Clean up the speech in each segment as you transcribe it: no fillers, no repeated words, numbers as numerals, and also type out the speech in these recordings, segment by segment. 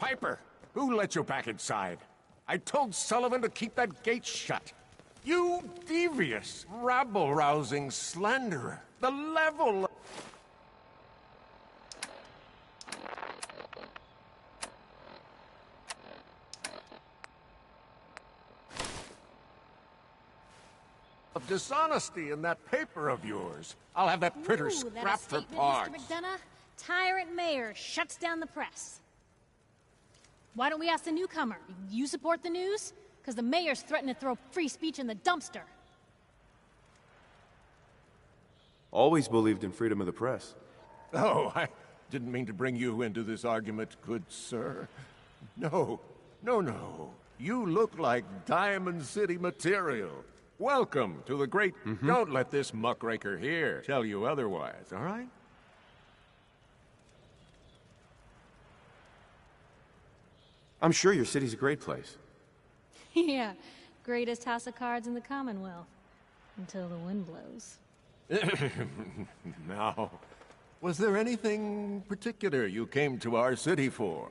Piper, who let you back inside? I told Sullivan to keep that gate shut. You devious, rabble-rousing slanderer. The level of dishonesty in that paper of yours. I'll have that printer scrapped for parts. Mr. McDonough, tyrant mayor shuts down the press. Why don't we ask the newcomer? You support the news? Because the mayor's threatened to throw free speech in the dumpster. Always believed in freedom of the press. Oh, I didn't mean to bring you into this argument, good sir. No. You look like Diamond City material. Welcome to the great... Don't let this muckraker here tell you otherwise, all right? I'm sure your city's a great place. Yeah, greatest house of cards in the Commonwealth. Until the wind blows. Now, was there anything particular you came to our city for?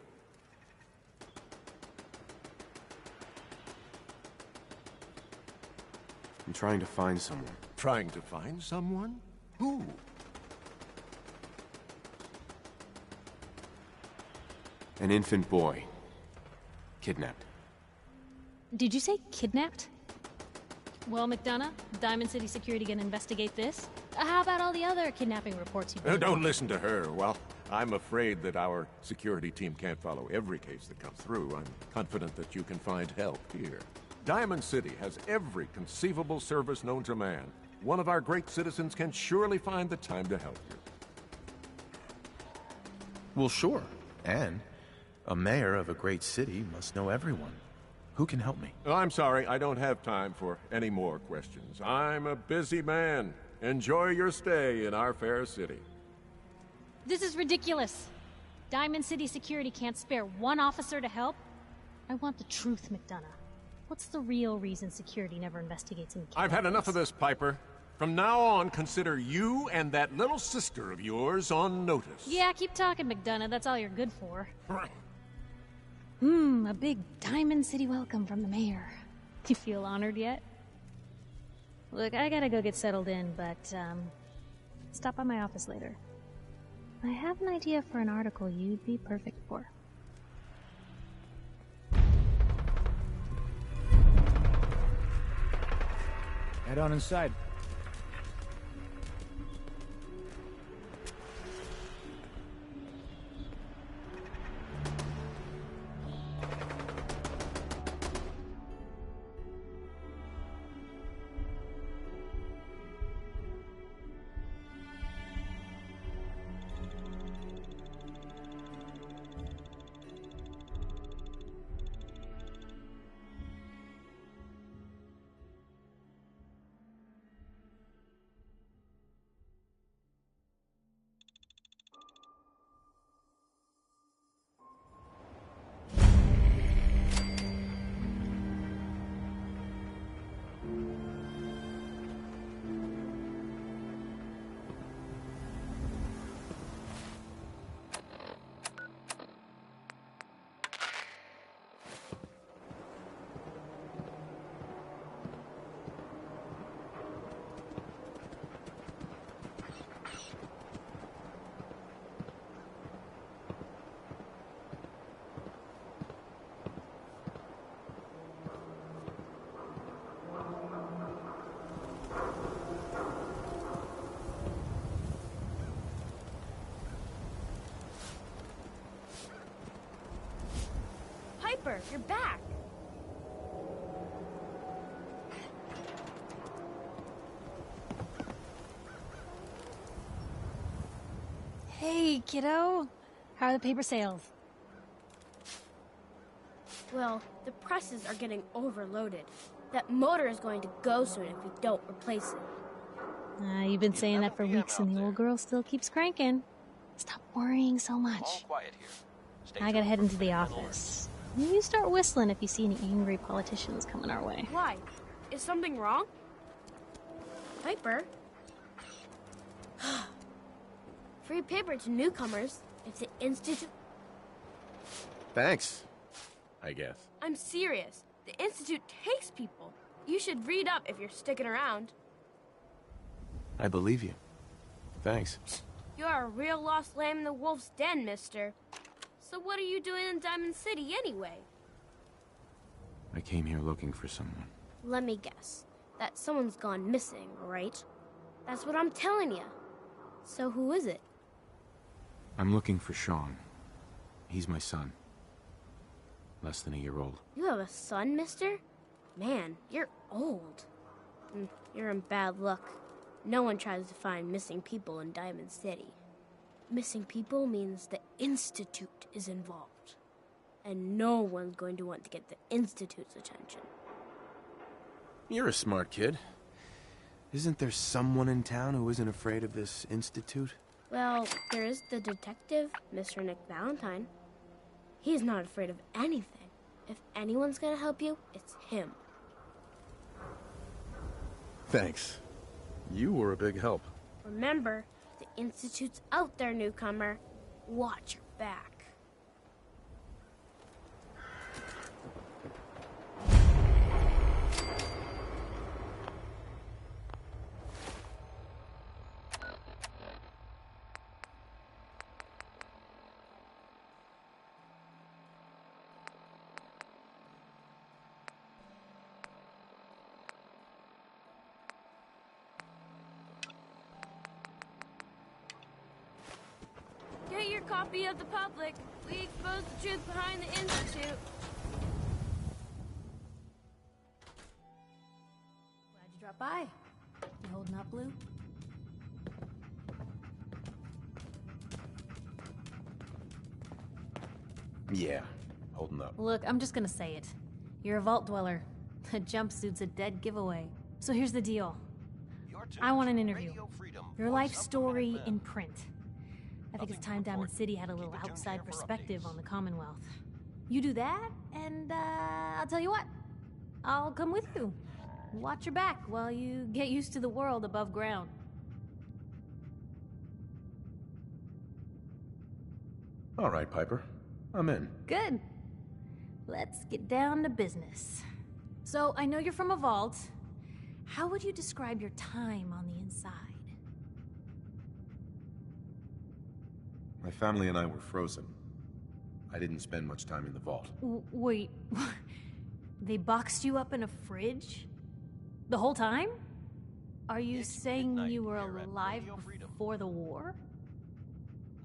I'm trying to find someone. Trying to find someone? Who? An infant boy. Kidnapped. Did you say kidnapped? Well, McDonough, Diamond City Security gonna investigate this? How about all the other kidnapping reports you've Don't listen to her. Well, I'm afraid that our security team can't follow every case that comes through. I'm confident that you can find help here. Diamond City has every conceivable service known to man. One of our great citizens can surely find the time to help you. Well, sure. And a mayor of a great city must know everyone. Who can help me? Oh, I'm sorry, I don't have time for any more questions. I'm a busy man. Enjoy your stay in our fair city. This is ridiculous. Diamond City Security can't spare one officer to help. I want the truth, McDonough. What's the real reason security never investigates any kidnappings? I've had enough of this, Piper. From now on, consider you and that little sister of yours on notice. Yeah, keep talking, McDonough. That's all you're good for. A big Diamond City welcome from the mayor. You feel honored yet? Look, I gotta go get settled in, but, stop by my office later. I have an idea for an article you'd be perfect for. Head on inside. Piper, you're back! Hey, kiddo. How are the paper sales? Well, the presses are getting overloaded. That motor is going to go soon if we don't replace it. You've been saying that for weeks and the old girl still keeps cranking. Stop worrying so much. I gotta head into the office. You start whistling if you see any angry politicians coming our way. Why? Is something wrong? Piper? Free paper to newcomers if the Institute... Thanks, I guess. I'm serious. The Institute takes people. You should read up if you're sticking around. I believe you. Thanks. You're a real lost lamb in the wolf's den, mister. So what are you doing in Diamond City anyway? I came here looking for someone. Let me guess. That someone's gone missing, right? That's what I'm telling you. So who is it? I'm looking for Sean. He's my son. Less than a year old. You have a son, mister? Man, you're old. You're in bad luck. No one tries to find missing people in Diamond City. Missing people means the Institute is involved. And no one's going to want to get the Institute's attention. You're a smart kid. Isn't there someone in town who isn't afraid of this Institute? Well, there is the detective, Mr. Nick Valentine. He's not afraid of anything. If anyone's gonna help you, it's him. Thanks. You were a big help. Remember, the Institute's out there, newcomer. Watch your back. Get your copy of the public. We expose the truth behind the Institute. Glad you dropped by. You holding up, Blue? Yeah, holding up. Look, I'm just gonna say it. You're a vault dweller. A jumpsuit's a dead giveaway. So here's the deal. I want an interview. Your life story in print. I think it's time Diamond City had a little outside perspective on the Commonwealth. You do that, and I'll tell you what. I'll come with you. Watch your back while you get used to the world above ground. All right, Piper. I'm in. Good. Let's get down to business. So, I know you're from a vault. How would you describe your time on the inside? My family and I were frozen. I didn't spend much time in the vault. Wait, they boxed you up in a fridge? The whole time? Are you saying you were alive before the war?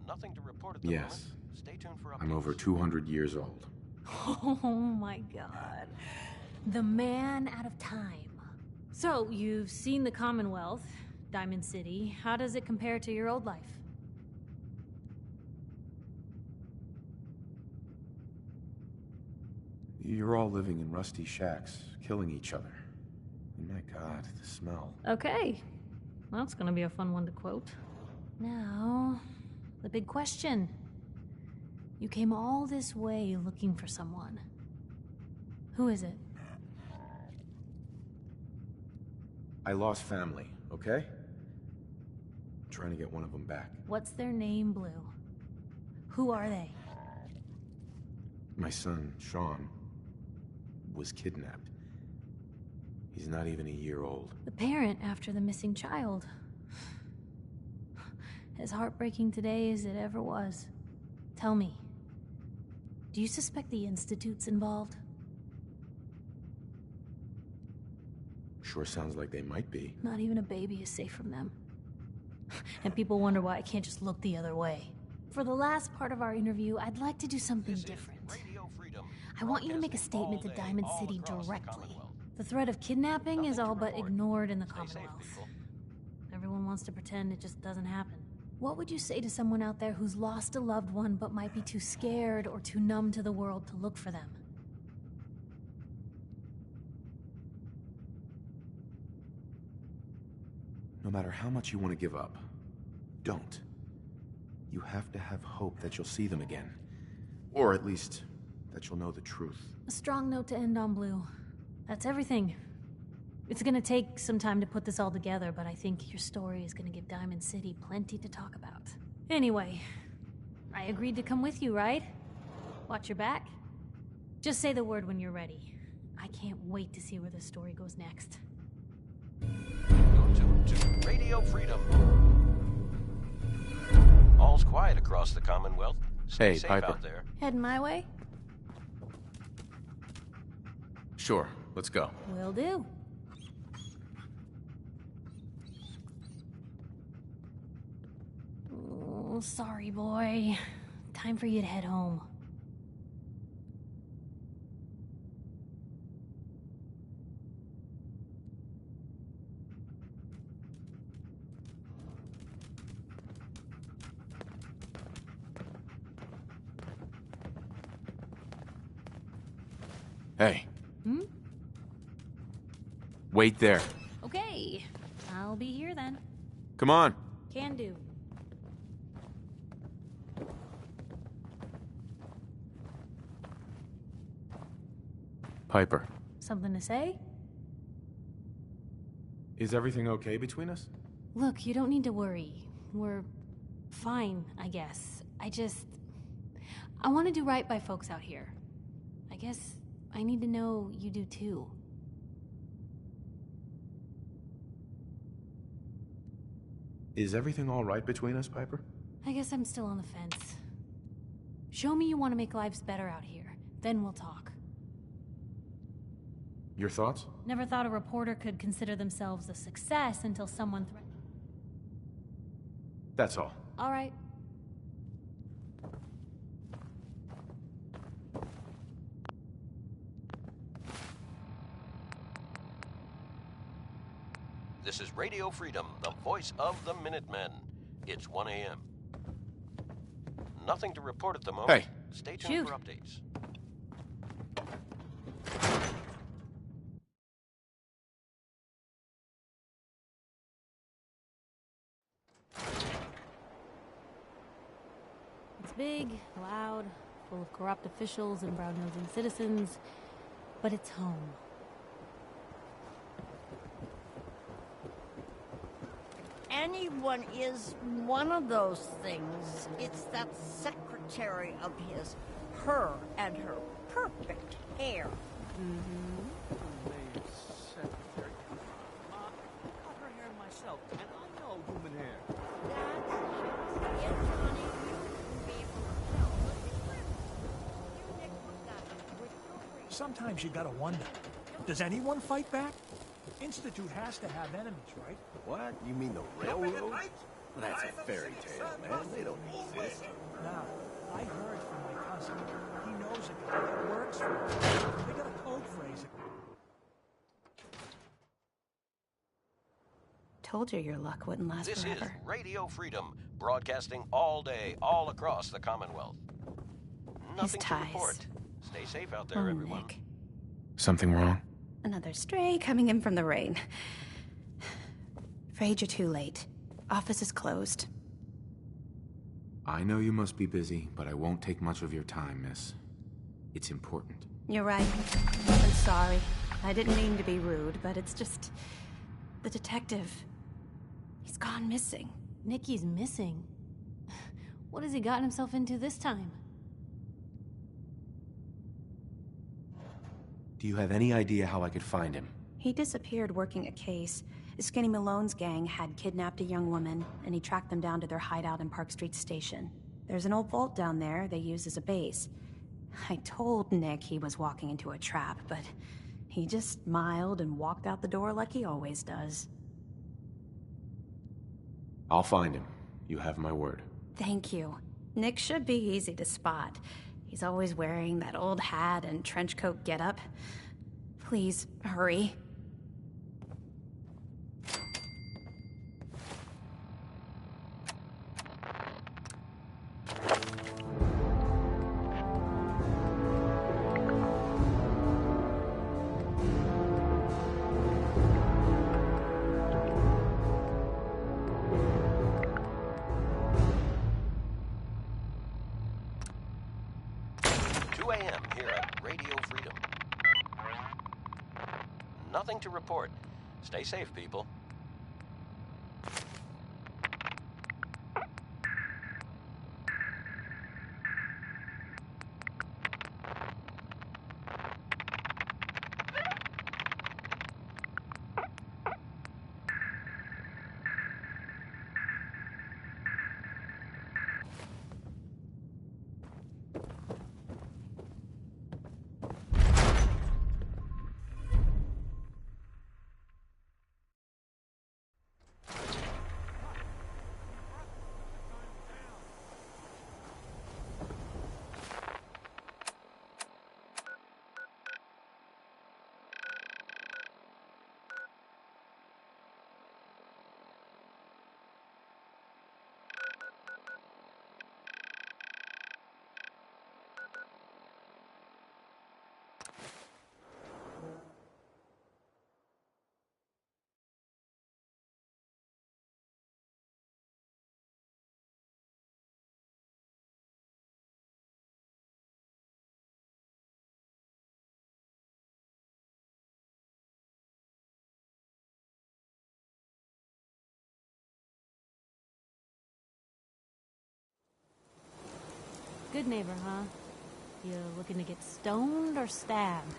Nothing to report at the Yes. moment. Stay tuned for updates. I'm over 200 years old. Oh my god. The man out of time. So, you've seen the Commonwealth, Diamond City. How does it compare to your old life? You're all living in rusty shacks, killing each other. And my god, the smell. Okay. Well, that's gonna be a fun one to quote. Now, the big question. You came all this way looking for someone. Who is it? I lost family, okay? I'm trying to get one of them back. What's their name, Blue? Who are they? My son, Sean, was kidnapped. He's not even a year old. The parent after the missing child. As heartbreaking today as it ever was. Tell me, do you suspect the Institute's involved? Sure sounds like they might be. Not even a baby is safe from them. And people wonder why I can't just look the other way. For the last part of our interview, I'd like to do something different. I want you to make a statement to Diamond City directly. The threat of kidnapping is all but ignored in the Commonwealth. Everyone wants to pretend it just doesn't happen. What would you say to someone out there who's lost a loved one but might be too scared or too numb to the world to look for them? No matter how much you want to give up, don't. You have to have hope that you'll see them again. Or at least, that you'll know the truth. A strong note to end on, Blue. That's everything. It's gonna take some time to put this all together, but I think your story is gonna give Diamond City plenty to talk about. Anyway, I agreed to come with you, right? Watch your back. Just say the word when you're ready. I can't wait to see where the story goes next. You're tuned to Radio Freedom. All's quiet across the Commonwealth. Stay Hey, safe Piper. out there. Heading my way? Sure, let's go. Will do. Oh, sorry, boy. Time for you to head home. Hey. Hmm? Wait there. Okay. I'll be here then. Come on. Can do. Piper, Something to say? is everything okay between us? Look, you don't need to worry. We're fine, I guess. I want to do right by folks out here. I guess I need to know you do too. Is everything all right between us, Piper? I guess I'm still on the fence. Show me you want to make lives better out here. Then we'll talk. Your thoughts? Never thought a reporter could consider themselves a success until someone threatened. That's all. All right. This is Radio Freedom, the voice of the Minutemen. It's 1 a.m. Nothing to report at the moment. Hey. Stay tuned Shoot. for updates. It's big, loud, full of corrupt officials and brown-nosing citizens, but it's home. Anyone is one of those things. It's that secretary of his, her and her perfect hair. Secretary. I cut her hair myself, and I know human hair. That's just it, Johnny. You wouldn't be able to tell the difference. You, Nick, looked at him with your face. Sometimes you gotta wonder, does anyone fight back? Institute has to have enemies, right? What? You mean the railroad? That's a fairy tale, man. They don't exist. Now, I heard from my cousin. He knows a guy that works for them. They got a code phrase. Told you your luck wouldn't last This forever. is Radio Freedom, broadcasting all day, all across the Commonwealth. Nothing to ties. report. Stay safe out there, Oh, everyone. Nick. Something wrong? Another stray coming in from the rain. Afraid you're too late. Office is closed. I know you must be busy, but I won't take much of your time, miss. It's important. You're right. I'm sorry. I didn't mean to be rude, but it's just... The detective... He's gone missing. Nikki's missing. What has he gotten himself into this time? Do you have any idea how I could find him? He disappeared working a case. Skinny Malone's gang had kidnapped a young woman, and he tracked them down to their hideout in Park Street Station. There's an old vault down there they use as a base. I told Nick he was walking into a trap, but he just smiled and walked out the door like he always does. I'll find him. You have my word. Thank you. Nick should be easy to spot. He's always wearing that old hat and trench coat getup. Please, hurry. Nothing to report. Stay safe, people. Good neighbor, huh? You looking to get stoned or stabbed?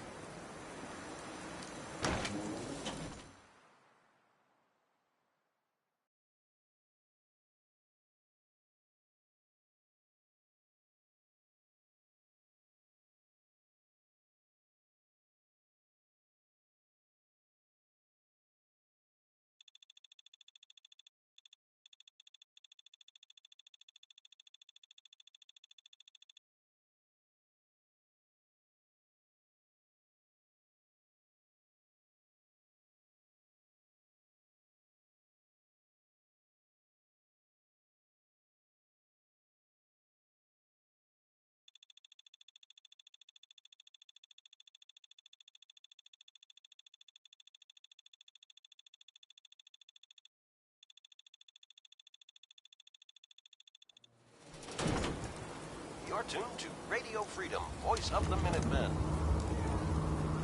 You're tuned to Radio Freedom, voice of the Minutemen.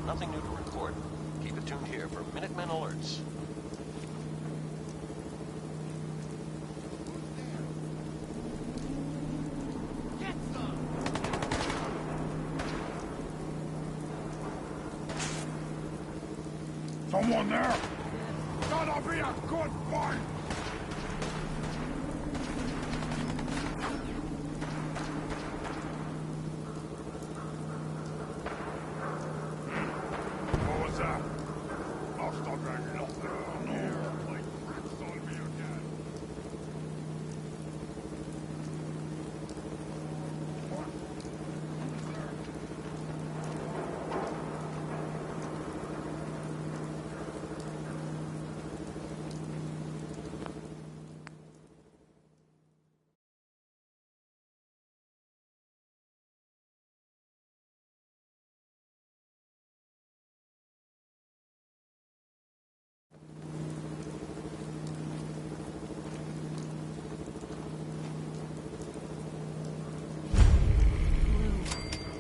Nothing new to report. Keep it tuned here for Minutemen alerts. Someone there? Gotta be a good fight! What was that? Must have been nothing down here. Like rats on me again. What?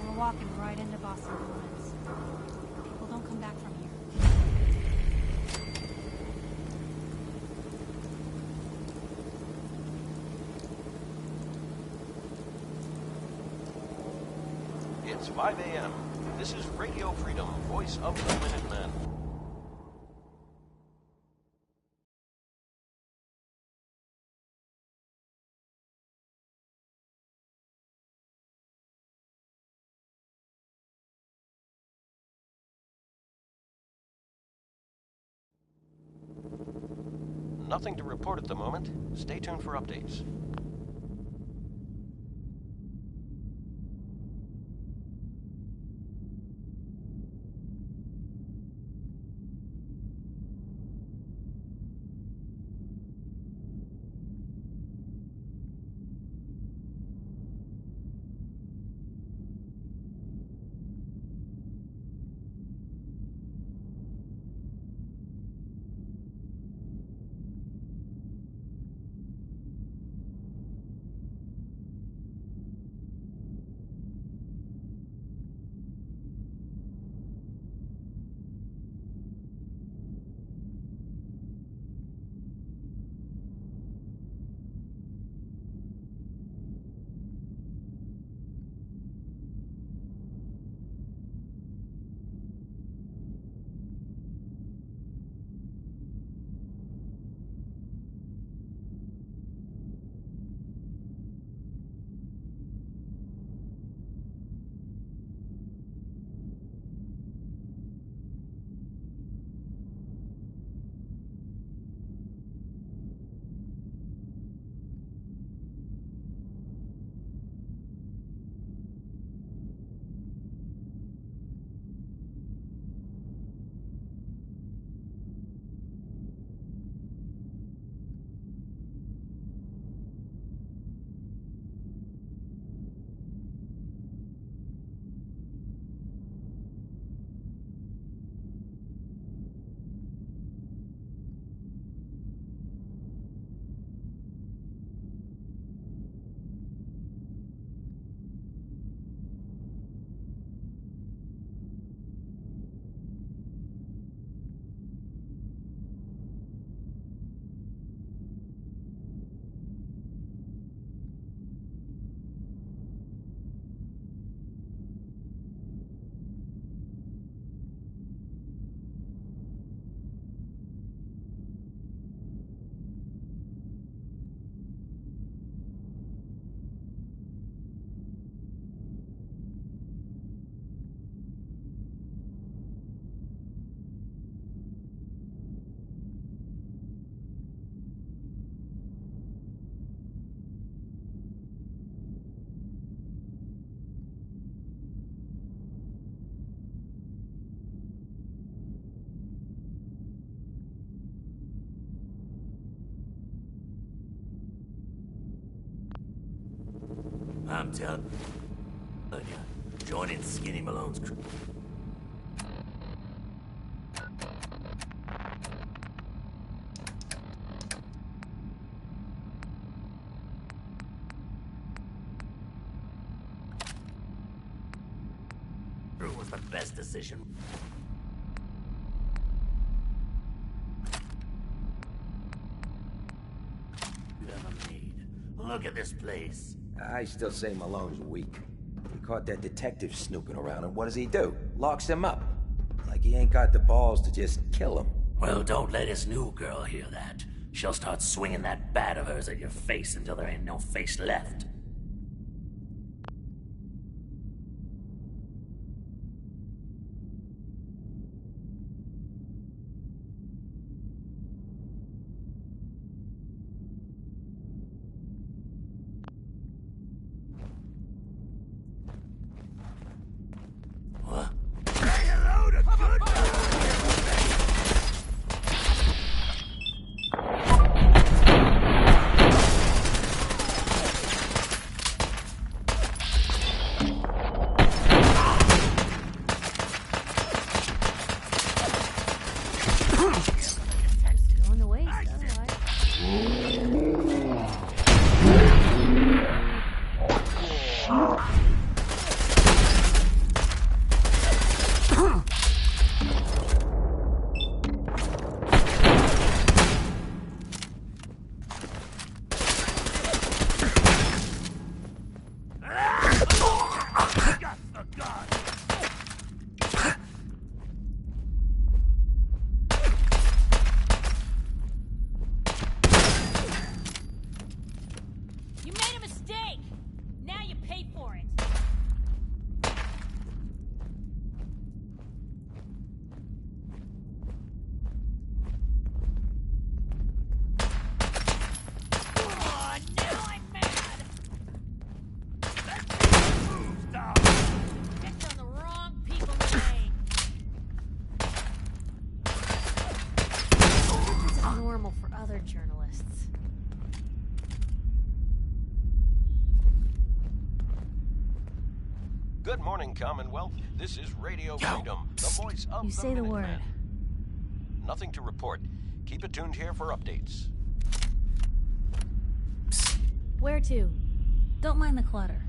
We're walking right into Boston lines. People don't come back from here. It's 5 a.m. This is Radio Freedom, voice of the Minutemen. Nothing to report at the moment. Stay tuned for updates. I'm telling you, joining Skinny Malone's crew. Was the best decision. You ever made. Look at this place. I still say Malone's weak. He caught that detective snooping around, and what does he do? Locks him up. Like he ain't got the balls to just kill him. Well, don't let his new girl hear that. She'll start swinging that bat of hers at your face until there ain't no face left. Good morning, Commonwealth. This is Radio Freedom, the voice of You the say the Minutemen. word. Nothing to report. Keep it tuned here for updates. Where to? Don't mind the clutter.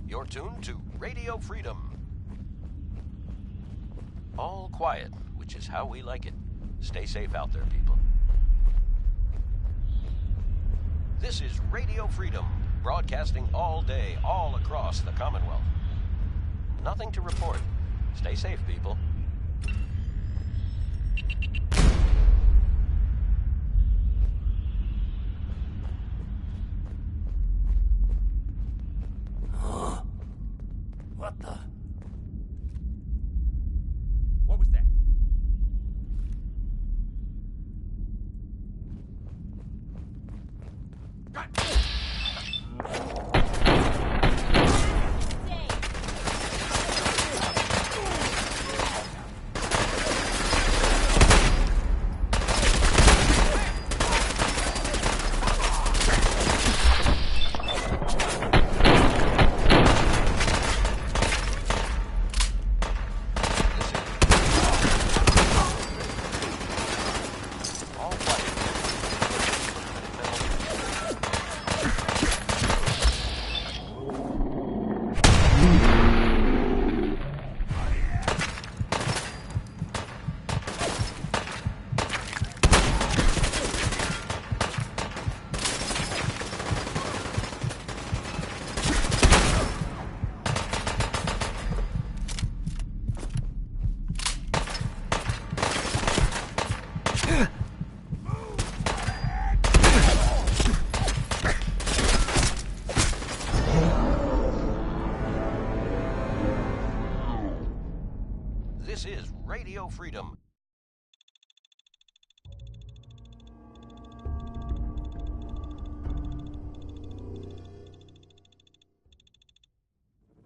You're tuned to Radio Freedom. All quiet, which is how we like it. Stay safe out there, people. This is Radio Freedom, broadcasting all day, all across the Commonwealth. Nothing to report. Stay safe, people. What the? What was that? Radio Freedom.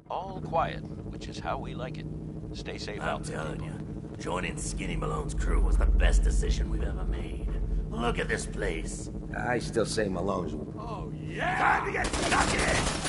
All quiet, which is how we like it. Stay safe out there. I'm telling you, joining Skinny Malone's crew was the best decision we've ever made. Look at this place. I still say Malone's. Oh, yeah! Time to get stuck in!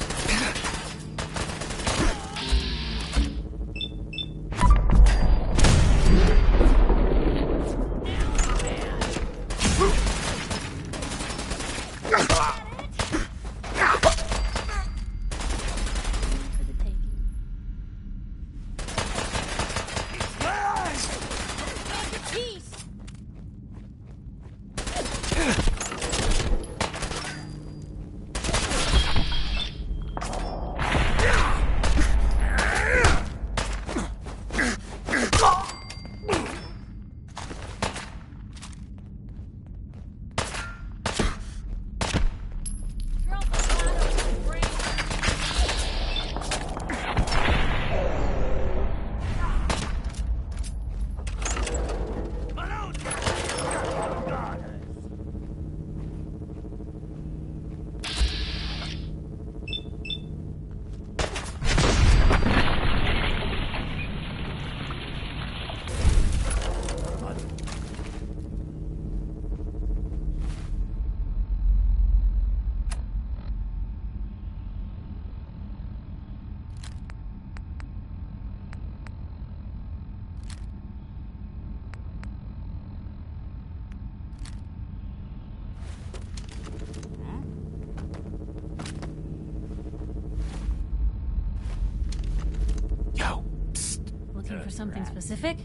Looking for something specific?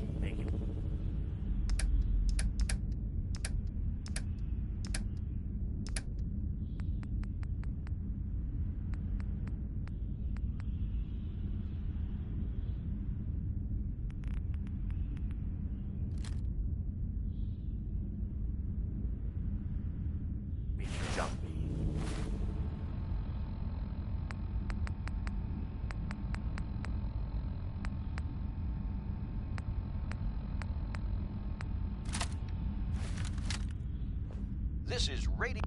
This is Radio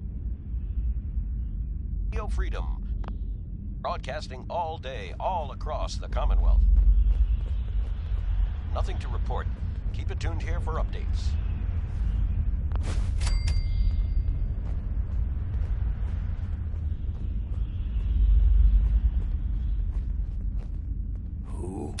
Freedom, broadcasting all day, all across the Commonwealth. Nothing to report. Keep it tuned here for updates. Who?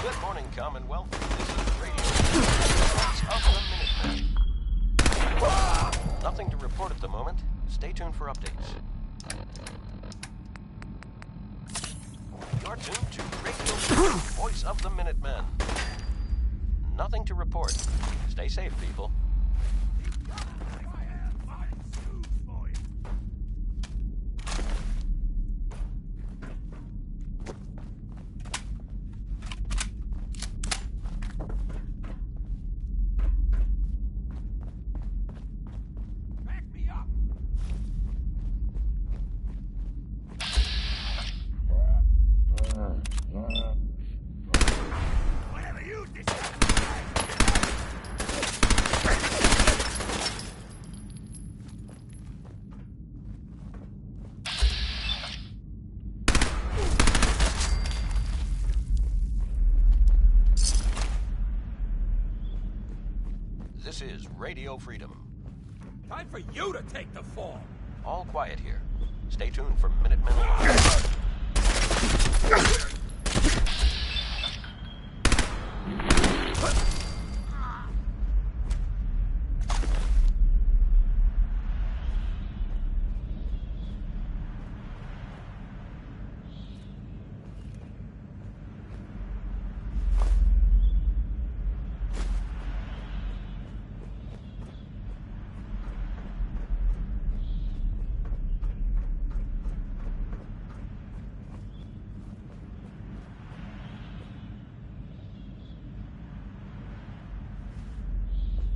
Good morning, Commonwealth. This is Radio Voice of the Minutemen. Nothing to report at the moment. Stay tuned for updates. You're tuned to Radio Voice of the Minutemen. Nothing to report. Stay safe, people. Whatever you decide. This is Radio Freedom. Time for you to take the fall. All quiet here. Stay tuned for Minutemen Live.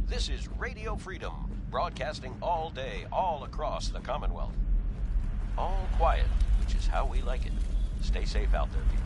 This is Radio Freedom, broadcasting all day, all across the Commonwealth. All quiet, which is how we like it. Stay safe out there, people.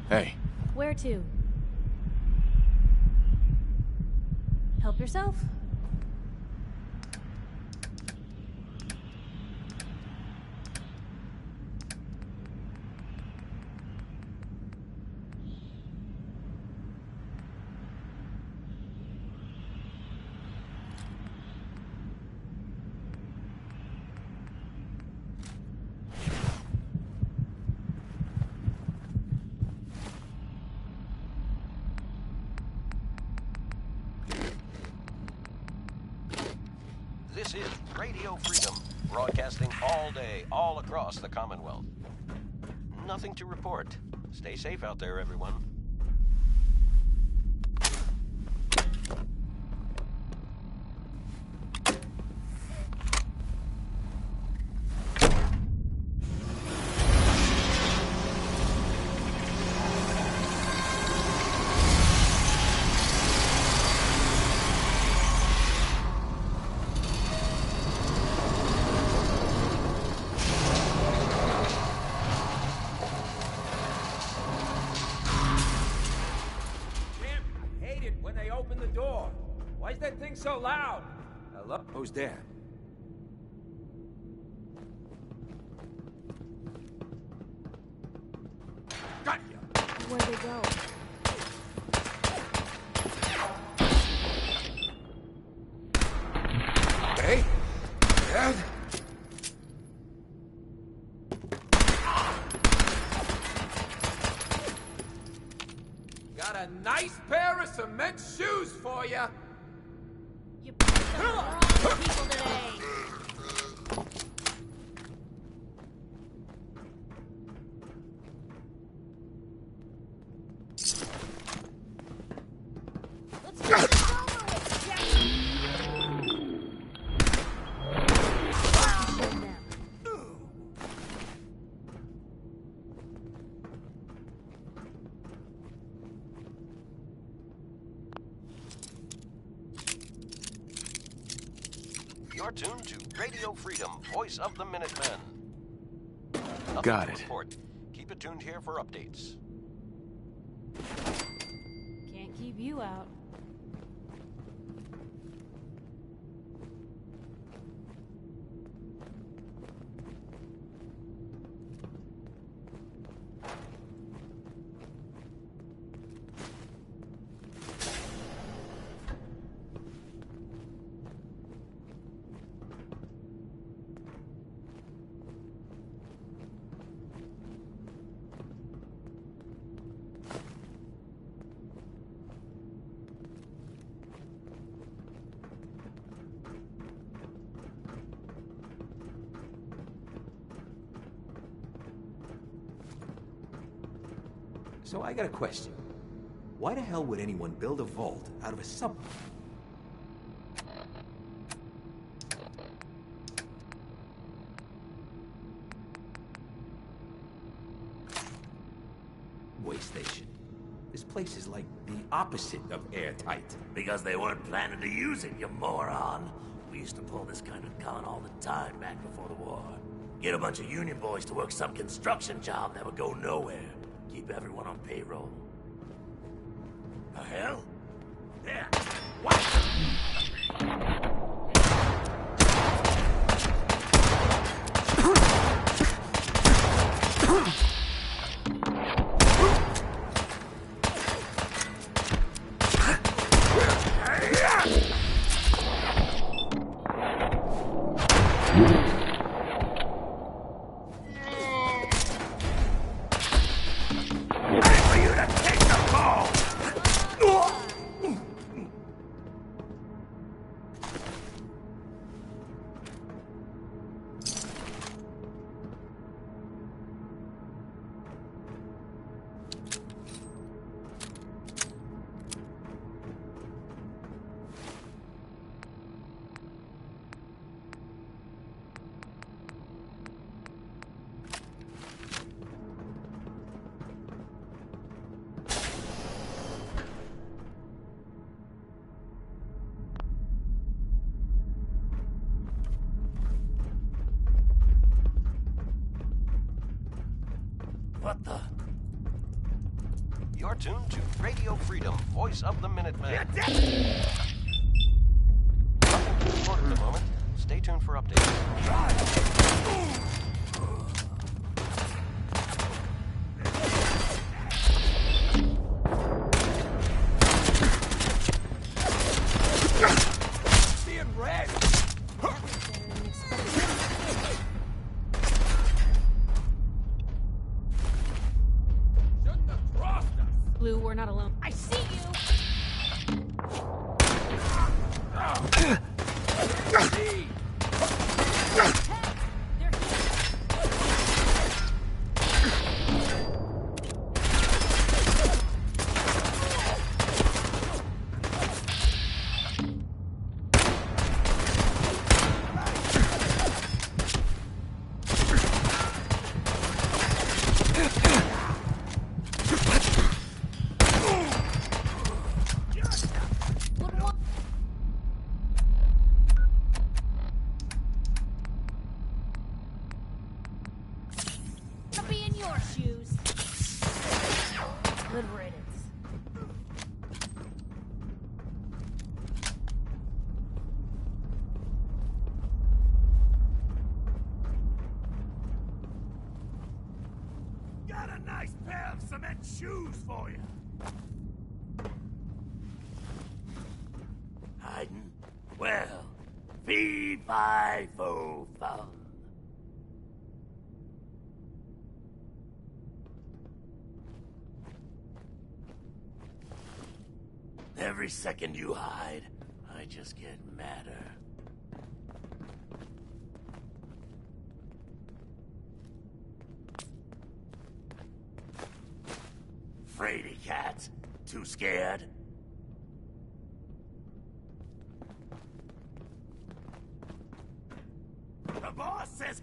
Hey. Where to? Help yourself. This is Radio Freedom, broadcasting all day, all across the Commonwealth. Nothing to report. Stay safe out there, everyone. Why is that thing so loud? Hello? Who's there? Got ya! Where'd they go? Hey? Dad? Got a nice pair of cement shoes for you. You picked the wrong people today. Let's get this over with, Jackie! You're tuned to Radio Freedom, voice of the Minutemen. Got it. Report. Keep it tuned here for updates. leave you out. So I got a question. Why the hell would anyone build a vault out of a sub... way station? This place is like the opposite of airtight. Because they weren't planning to use it, you moron. We used to pull this kind of con all the time back before the war. Get a bunch of union boys to work some construction job that would go nowhere. Keep everyone on payroll. The hell? There. What? What the? You're tuned to Radio Freedom, voice of the Minutemen. Nothing to report at the moment. Stay tuned for updates. Seeing red! Blue, we're not alone. I see you! Be in your shoes. Good riddance. Got a nice pair of cement shoes for you. Hiding? Well, fee-fi-fo-fum. Every second you hide, I just get madder. Fraidy cat. Too scared? The boss says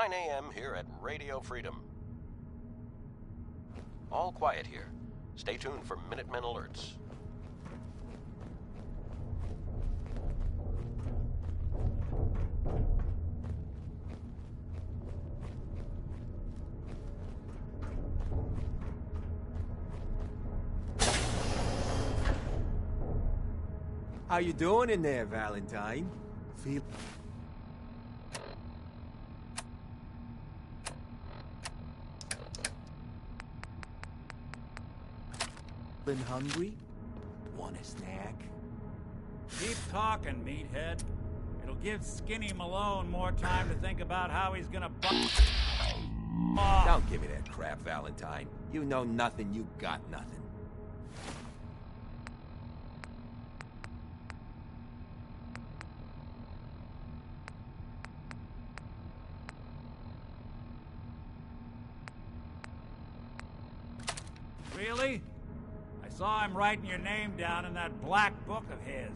9 a.m. here at Radio Freedom. All quiet here. Stay tuned for Minutemen alerts. How you doing in there, Valentine? Feeling hungry? Want a snack? Keep talking, meathead. It'll give Skinny Malone more time to think about how he's gonna Don't give me that crap, Valentine. You know nothing, you got nothing. Really? I saw him writing your name down in that black book of his.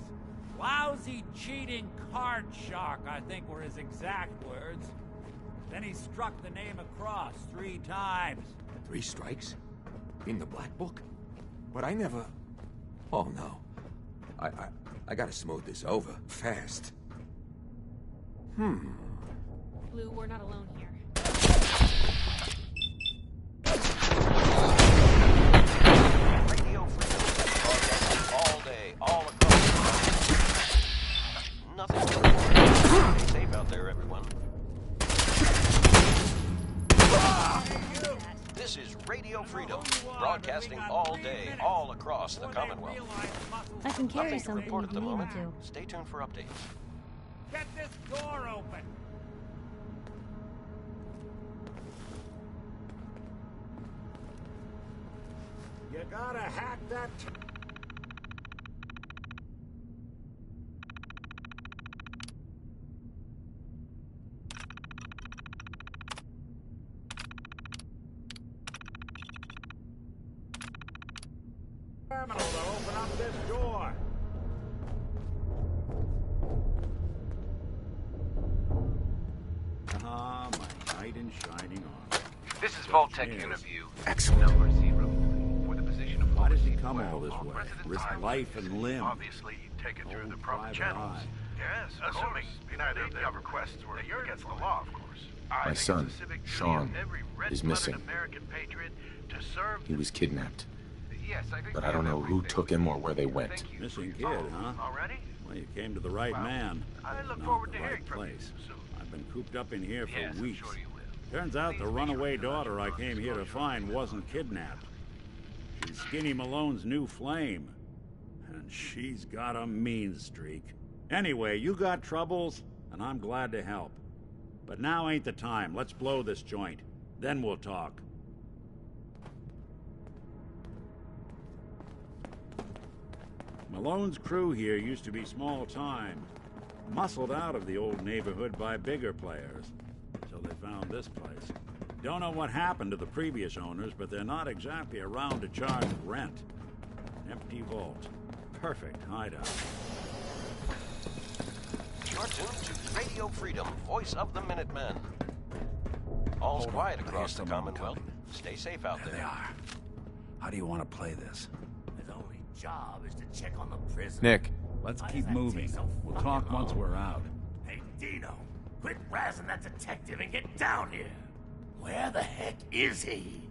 Lousy, cheating card shark, I think were his exact words. Then he struck the name across 3 times. 3 strikes? In the black book? But I never... Oh, no. I gotta smooth this over, fast. Blue, we're not alone here. Radio Freedom broadcasting all day, all across. Nothing to report. Stay safe out there, everyone. This is Radio Freedom, broadcasting all day, all across the Commonwealth. I can carry Nothing to something report if at the you need me moment. to. Stay tuned for updates. Get this door open! You gotta hack that... terminal to open up this door. Ah, my knight in shining armor. This is Vault-Tec interview. Excellent. Number 0 for the position of Why did he overseas come oil. all this way? Risk Time life and limb. Obviously, take it through the proper private channels. eye. Yes, assuming neither of the requests were against the law, of course. My son, Sean, is missing. He was kidnapped. Yes, I think But I don't know who took him or where they went. Missing kid, huh? Already? Well, you came to the right man. I look Not forward the to right hearing from you place. soon. I've been cooped up in here for Yes, I'm weeks. sure you Turns out the runaway daughter I came here to find wasn't kidnapped. She's Skinny Malone's new flame. And she's got a mean streak. Anyway, you got troubles, and I'm glad to help. But now ain't the time. Let's blow this joint. Then we'll talk. Malone's crew here used to be small time. Muscled out of the old neighborhood by bigger players. So they found this place. Don't know what happened to the previous owners, but they're not exactly around to charge rent. An empty vault. Perfect hideout. You're tuned to Radio Freedom, voice of the Minutemen. All's quiet across the Commonwealth. Stay safe out there. They are. How do you want to play this? His only job is to check on the prison. Nick. Let's Why keep does that moving. take so We'll fucking talk once long? we're out. Hey, Dino, quit razzing that detective and get down here. Where the heck is he?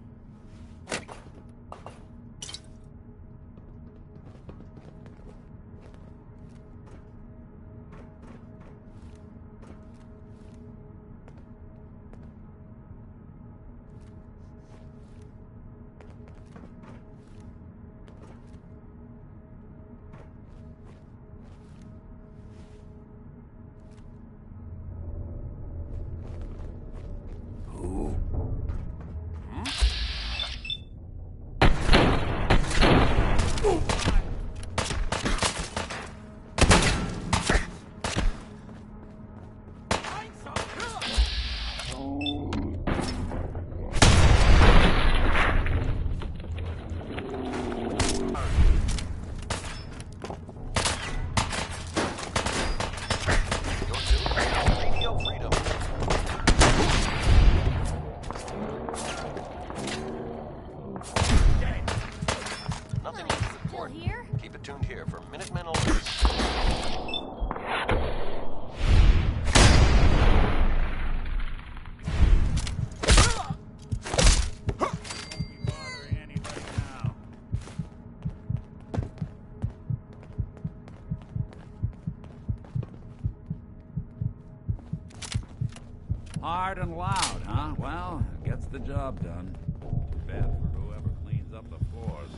Hard and loud, huh? Well, it gets the job done. Too bad for whoever cleans up the floors.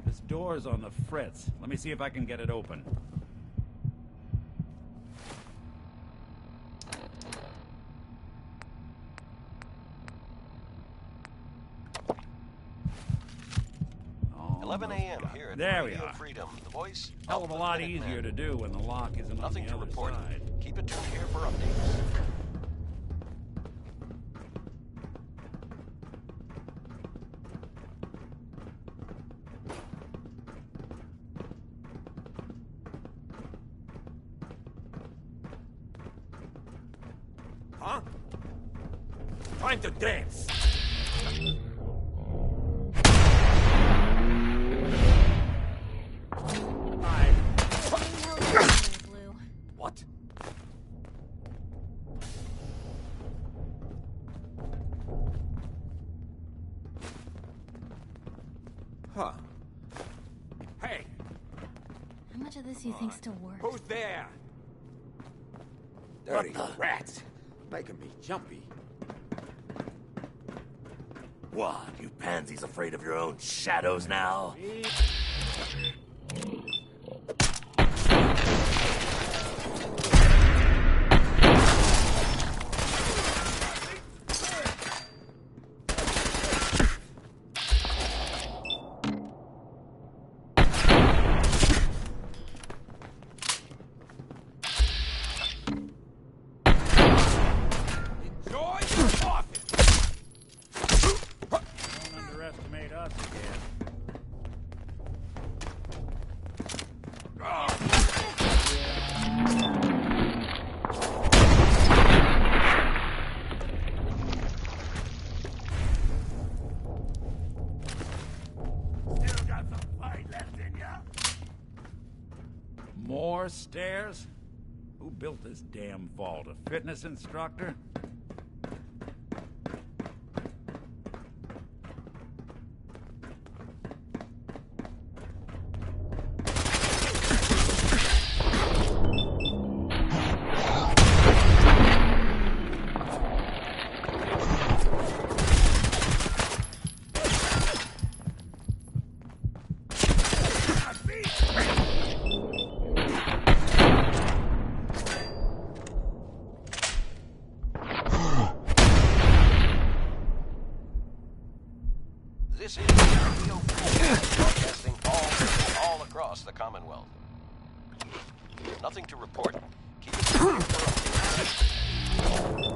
This door's on the fritz. Let me see if I can get it open. Oh, 11 a.m. here at there we Radio are. Freedom, the voice. Hell of a lot easier to do when the lock isn't Nothing on the to other report. side. Keep it tuned here for updates. Huh? Time to dance! What? Huh. Hey! How much of this do you think's still worth? Who's there? Dirty rats! Making me jumpy. What, you pansies afraid of your own shadows now? Underestimate us again. Still got some fight left in ya? More stairs? Who built this damn vault? A fitness instructor? This is Radio Freedom, broadcasting all across the Commonwealth. Nothing to report. Keep it tuned for updates.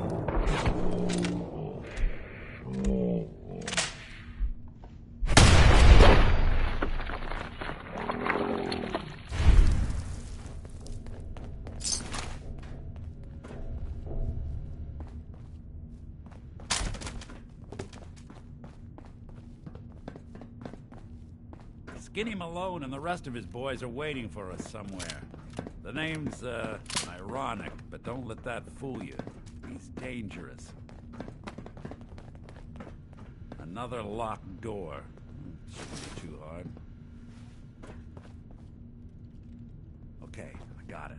Skinny Malone and the rest of his boys are waiting for us somewhere. The name's, ironic, but don't let that fool you. He's dangerous. Another locked door. Shouldn't be too hard. Okay, I got it.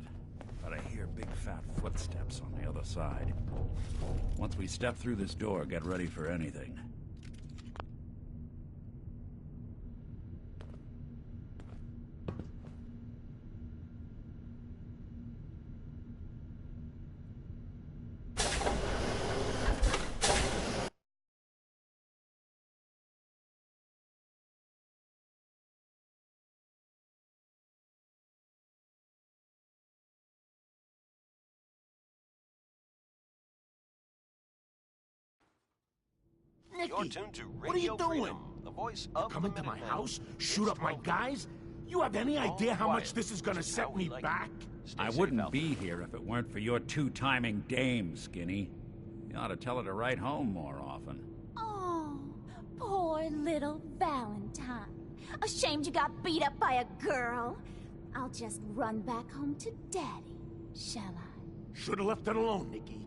But I hear big fat footsteps on the other side. Once we step through this door, get ready for anything. You're tuned to Radio What are you doing? Freedom, the voice of Coming the to my Minutemen. house? Shoot up my guys? You have any idea how much this is gonna set me back? I wouldn't be here if it weren't for your two-timing dame, Skinny. You ought to tell her to write home more often. Oh, poor little Valentine. Ashamed you got beat up by a girl? I'll just run back home to Daddy, shall I? Should've left it alone, Nikki.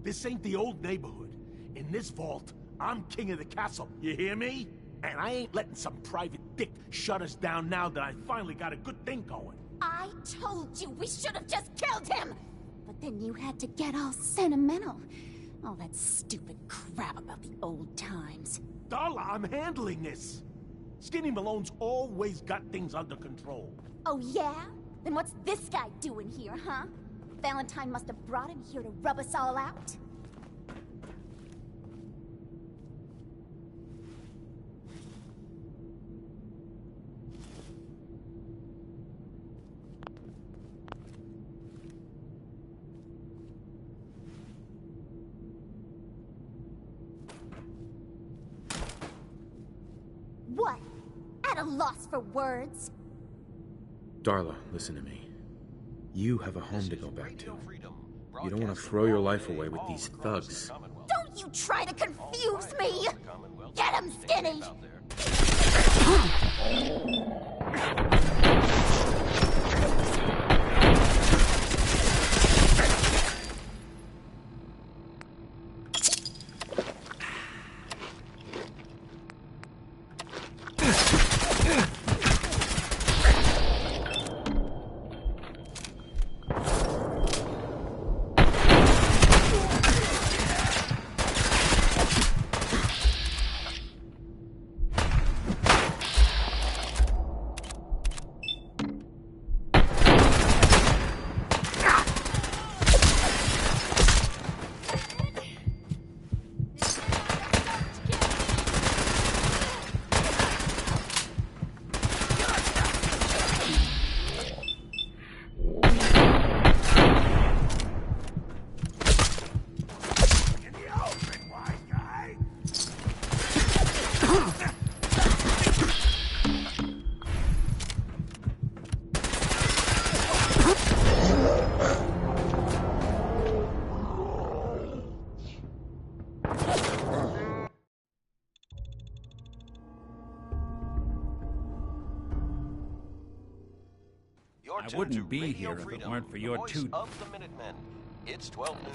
This ain't the old neighborhood. In this vault, I'm king of the castle, you hear me? And I ain't letting some private dick shut us down now that I finally got a good thing going. I told you we should have just killed him! But then you had to get all sentimental. All that stupid crap about the old times. Darla, I'm handling this. Skinny Malone's always got things under control. Oh yeah? Then what's this guy doing here, huh? Valentine must have brought him here to rub us all out? What? At a loss for words? Darla, listen to me. You have a home to go back to. You don't want to throw your life away with these thugs. Don't you try to confuse me! Get him, Skinny! I wouldn't be here if it weren't for your two... of the Minutemen. It's 12 noon.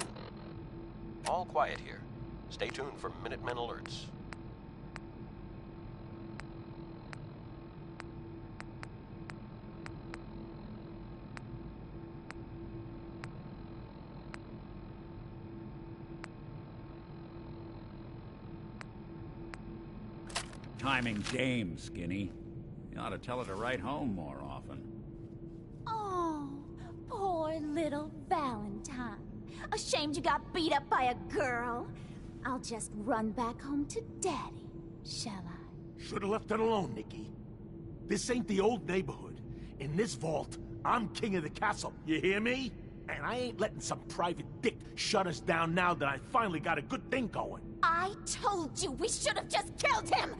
All quiet here. Stay tuned for Minutemen alerts. Timing dame, Skinny. You ought to tell her to write home more often. Oh, poor little Valentine. Ashamed you got beat up by a girl. I'll just run back home to Daddy, shall I? Should've left it alone, Nikki. This ain't the old neighborhood. In this vault, I'm king of the castle. You hear me? And I ain't letting some private dick shut us down now that I finally got a good thing going. I told you we should have just killed him!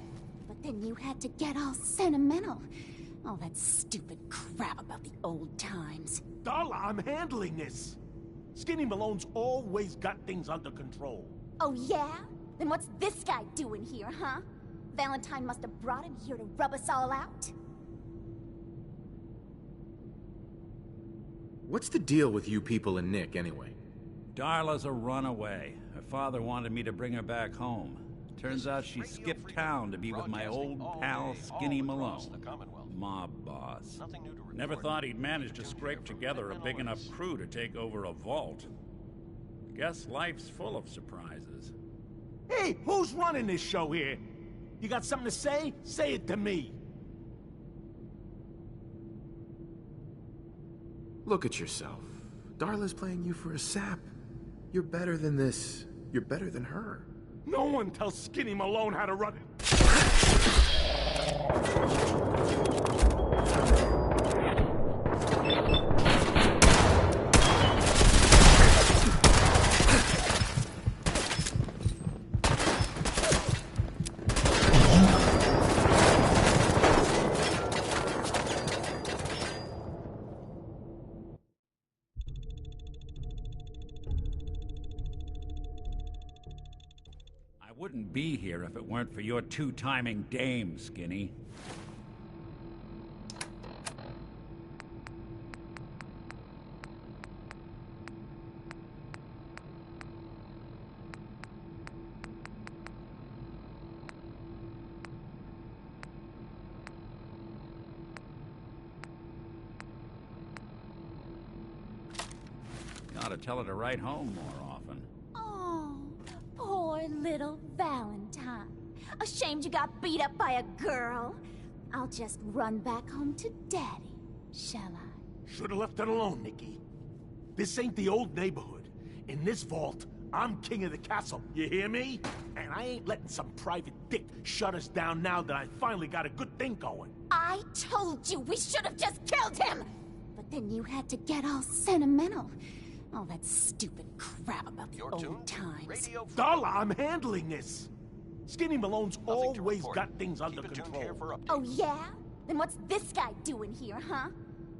But then you had to get all sentimental. All that stupid crap about the old times. Darla, I'm handling this. Skinny Malone's always got things under control. Oh yeah? Then what's this guy doing here, huh? Valentine must have brought him here to rub us all out? What's the deal with you people and Nick, anyway? Darla's a runaway. Her father wanted me to bring her back home. Turns out she skipped town to be with my old pal Skinny Malone, mob boss. Never thought he'd manage to scrape together a big enough crew to take over a vault. Guess life's full of surprises. Hey, who's running this show here? You got something to say? Say it to me. Look at yourself. Darla's playing you for a sap. You're better than this. You're better than her. No one tells Skinny Malone how to run it. I wouldn't be here if it weren't for your two-timing dame, Skinny. ought to tell her to write home more often. Oh, poor little Valentine. Ashamed you got beat up by a girl? I'll just run back home to Daddy, shall I? Should've left it alone, Nikki. This ain't the old neighborhood. In this vault, I'm king of the castle, you hear me? And I ain't letting some private dick shut us down now that I finally got a good thing going. I told you we should have just killed him! But then you had to get all sentimental. All that stupid crap about the old times. Darla, I'm handling this. Skinny Malone's always got things under control. Oh yeah? Then what's this guy doing here, huh?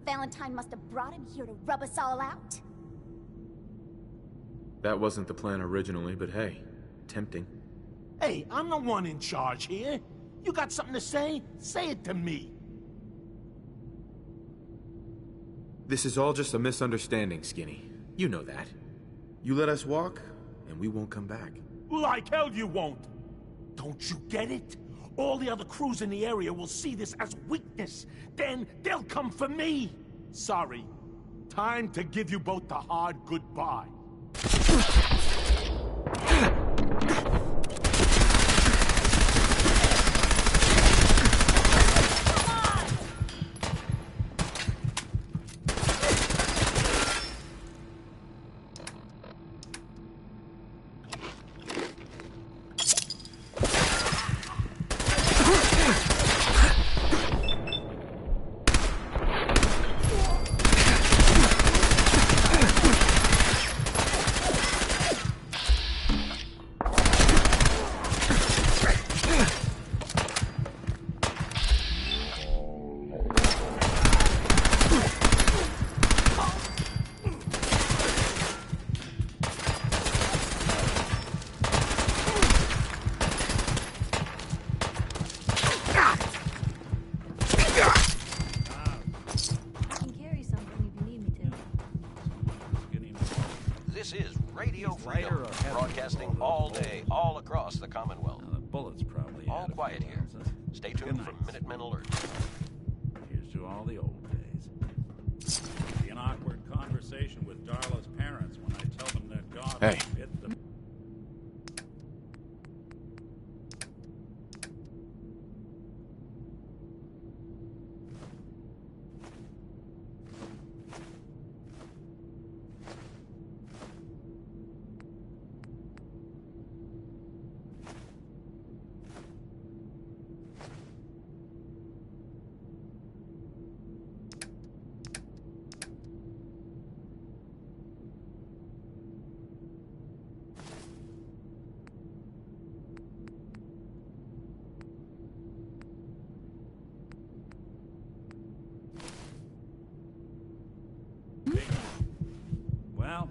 Valentine must have brought him here to rub us all out? That wasn't the plan originally, but hey, tempting. Hey, I'm the one in charge here. You got something to say? Say it to me. This is all just a misunderstanding, Skinny. You know that. You let us walk, and we won't come back. Like hell you won't. Don't you get it? All the other crews in the area will see this as weakness. Then they'll come for me. Sorry. Time to give you both the hard goodbye. This is Radio Freedom, broadcasting all day, all across the Commonwealth. The bullets probably all quiet here. Stay tuned for Minutemen Alert. Here's to all the old days. Be an awkward conversation with Darla's parents when I tell them that God Hey. hit them. Well,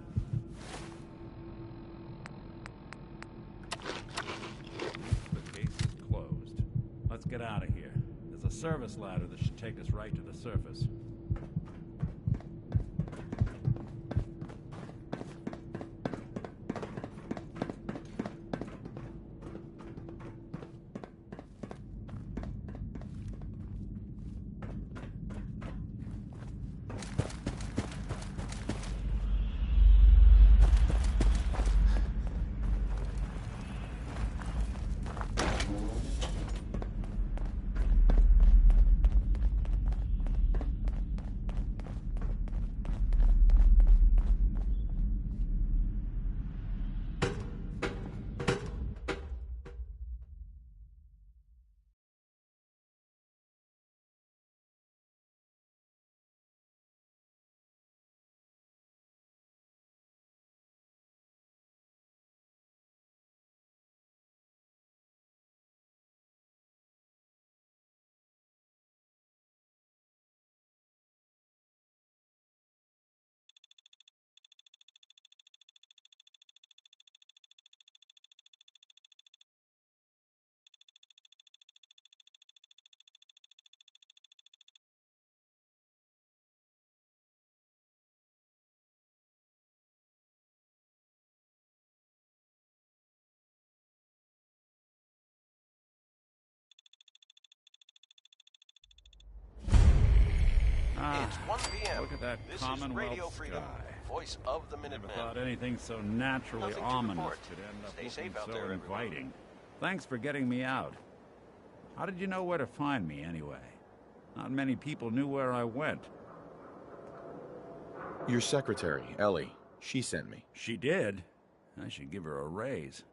the case is closed. Let's get out of here. There's a service ladder that should take us right to the surface. It's 1 p.m. Look at that This Commonwealth is Radio Freedom. sky. voice of the Never Minutemen. thought anything so naturally Nothing to ominous report. could end up Stay looking safe out so there, everyone. inviting. Thanks for getting me out. How did you know where to find me, anyway? Not many people knew where I went. Your secretary, Ellie, she sent me. She did? I should give her a raise.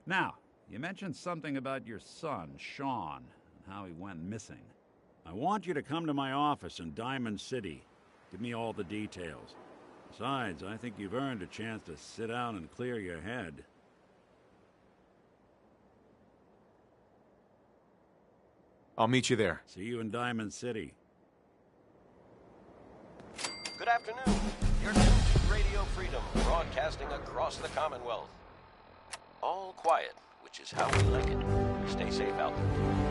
Now, you mentioned something about your son, Sean, and how he went missing. I want you to come to my office in Diamond City. Give me all the details. Besides, I think you've earned a chance to sit down and clear your head. I'll meet you there. See you in Diamond City. Good afternoon. You're tuned to Radio Freedom, broadcasting across the Commonwealth. All quiet, which is how we like it. Stay safe out there.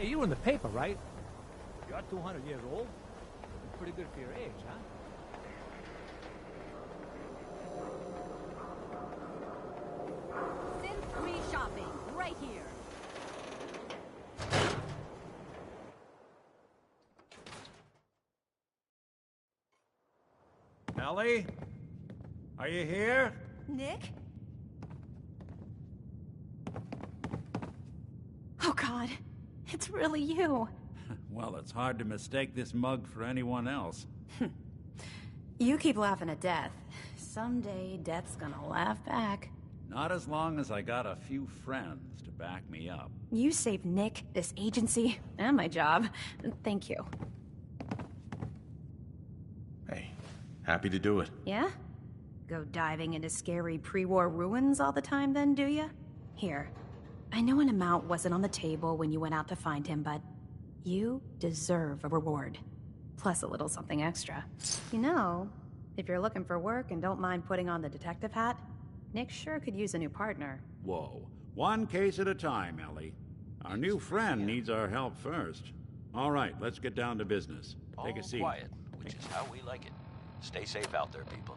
Hey, you were in the paper, right? You're 200 years old. Pretty good for your age, huh? Sin-free shopping, right here. Ellie? Are you here? Nick? Oh, God. It's really you. Well, it's hard to mistake this mug for anyone else. You keep laughing at death. Someday, death's gonna laugh back. Not as long as I got a few friends to back me up. You saved Nick, this agency, and my job. Thank you. Hey, happy to do it. Yeah? Go diving into scary pre-war ruins all the time then, do ya? Here. I know an amount wasn't on the table when you went out to find him, but you deserve a reward. Plus a little something extra. You know, if you're looking for work and don't mind putting on the detective hat, Nick sure could use a new partner. Whoa. One case at a time, Ellie. Our new friend needs our help first. All right, let's get down to business. Take a seat. All quiet, which is how we like it. Stay safe out there, people.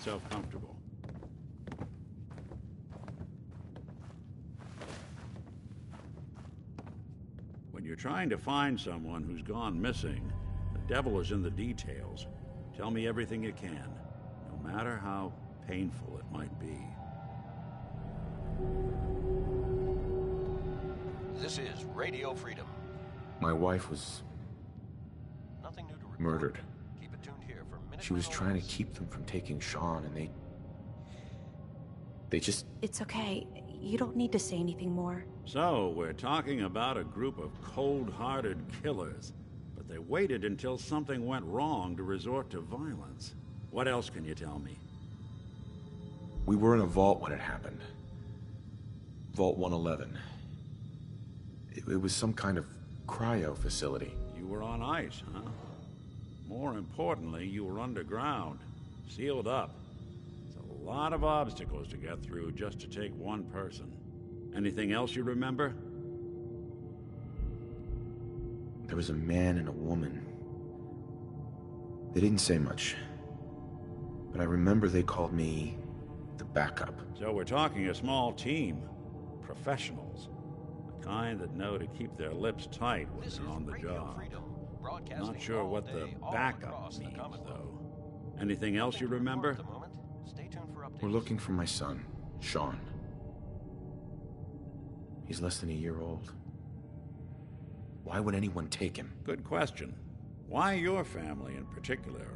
Yourself comfortable. When you're trying to find someone who's gone missing, the devil is in the details. Tell me everything you can, no matter how painful it might be. This is Radio Freedom. My wife was murdered. Keep it tuned here for minute She was trying to keep them from taking Sean, and they just... It's okay. You don't need to say anything more. So, we're talking about a group of cold-hearted killers, but they waited until something went wrong to resort to violence. What else can you tell me? We were in a vault when it happened. Vault 111. It was some kind of cryo facility. You were on ice, huh? More importantly, you were underground, sealed up. It's a lot of obstacles to get through just to take one person. Anything else you remember? There was a man and a woman. They didn't say much, but I remember they called me the backup. So we're talking a small team. Professionals. The kind that know to keep their lips tight when they're on the job. Not sure what the backup means, though. Anything else you remember? We're looking for my son, Sean. He's less than a year old. Why would anyone take him? Good question. Why your family in particular?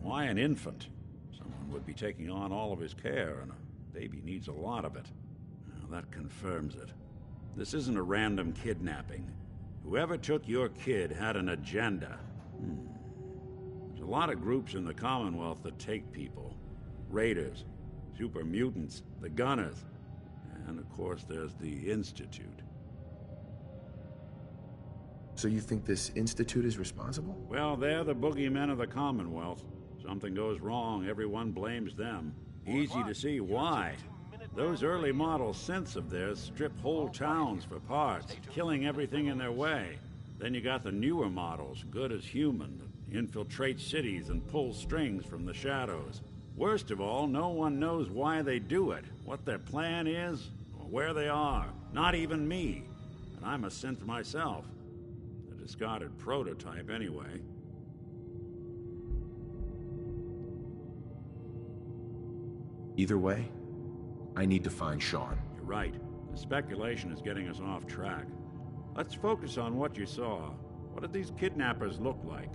Why an infant? Someone would be taking on all of his care, and a baby needs a lot of it. Now, that confirms it. This isn't a random kidnapping. Whoever took your kid had an agenda. There's a lot of groups in the Commonwealth that take people. Raiders, super mutants, the Gunners, and of course there's the Institute. So you think this Institute is responsible? Well, they're the boogeymen of the Commonwealth. Something goes wrong, everyone blames them. Easy to see why. Those early model synths of theirs strip whole towns for parts, killing everything in their way. Then you got the newer models, good as human, that infiltrate cities and pull strings from the shadows. Worst of all, no one knows why they do it, what their plan is, or where they are. Not even me. And I'm a synth myself. A discarded prototype, anyway. Either way, I need to find Sean. You're right. The speculation is getting us off track. Let's focus on what you saw. What did these kidnappers look like?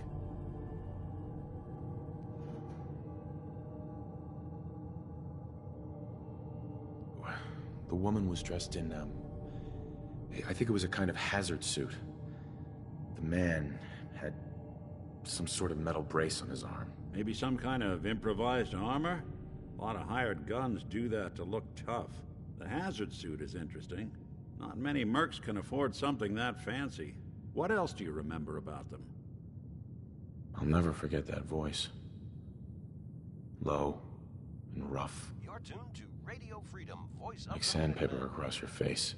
The woman was dressed in, I think it was a kind of hazard suit. The man had some sort of metal brace on his arm. Maybe some kind of improvised armor? A lot of hired guns do that to look tough. The hazard suit is interesting. Not many mercs can afford something that fancy. What else do you remember about them? I'll never forget that voice. Low and rough. You're tuned to Radio Freedom, voice like sandpaper across your face.